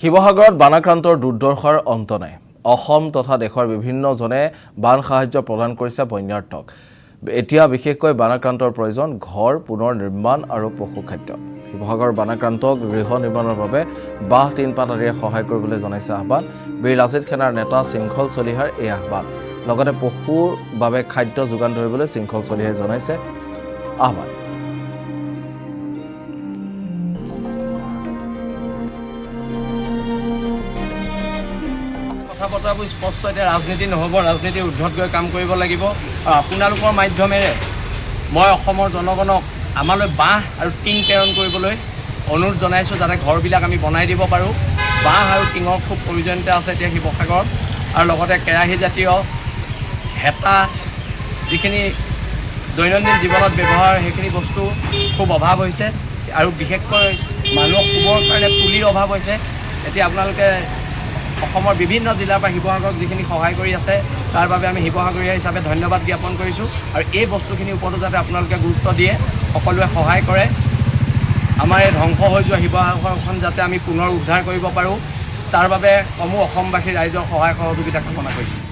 শিৱসাগৰত বানাক্ৰান্তৰ দুৰ্দশাৰ অন্ত নাই। অসম তথা দেশৰ বিভিন্ন জনে বান সাহায্য প্ৰদান কৰিছে বন্যাৰ্থক। এতিয়া বিশেষকৈ বানাক্ৰান্তৰ প্ৰয়োজন ঘৰ পুনৰ নিৰ্মাণ আৰু পশুখাদ্য। শিৱসাগৰ বানাক্ৰান্তক গৃহ নিৰ্মাণৰ বাবে বাঁহ টিনপাত আদিৰে সহায় কৰিবলৈ জনাইছে আহ্বান। বীৰ লাচিত সেনাৰ নেতা শৃংখল চলিহাৰ এই আহ্বান। লগতে পশুৰ বাবে খাদ্য যোগান ধৰিবলৈ শৃংখল চলিহাই জনাইছে আহ্বান। কথা বতৰাবোৰ স্পষ্ট, এতিয়া ৰাজনীতি নহ'ব, ৰাজনীতিৰ ঊৰ্ধত গৈ কাম কৰিব লাগিব। আৰু আপোনালোকৰ মাধ্যমেৰে মই অসমৰ জনগণক আমালৈ বাঁহ আৰু টিং প্ৰেৰণ কৰিবলৈ অনুৰোধ জনাইছোঁ, যাতে ঘৰবিলাক আমি বনাই দিব পাৰোঁ। বাঁহ আৰু টিঙৰ খুব প্ৰয়োজনীয়তা আছে এতিয়া শিৱসাগৰত, আৰু লগতে কেৰাহীজাতীয় হেতা, যিখিনি দৈনন্দিন জীৱনত ব্যৱহাৰ সেইখিনি বস্তু খুব অভাৱ হৈছে, আৰু বিশেষকৈ মানুহক শুবৰ কাৰণে পুলিৰ অভাৱ হৈছে। এতিয়া আপোনালোকে অসমৰ বিভিন্ন জিলাৰ পৰা শিৱসাগৰক যিখিনি সহায় কৰি আছে, তাৰ বাবে আমি শিৱসাগৰীয়া হিচাপে ধন্যবাদ জ্ঞাপন কৰিছোঁ। আৰু এই বস্তুখিনিৰ ওপৰতো যাতে আপোনালোকে গুৰুত্ব দিয়ে, সকলোৱে সহায় কৰে। আমাৰ এই ধ্বংস হৈ যোৱা শিৱসাগৰখন যাতে আমি পুনৰ উদ্ধাৰ কৰিব পাৰোঁ, তাৰ বাবে সমূহ অসমবাসী ৰাইজৰ সহায় সহযোগিতা কামনা কৰিছোঁ।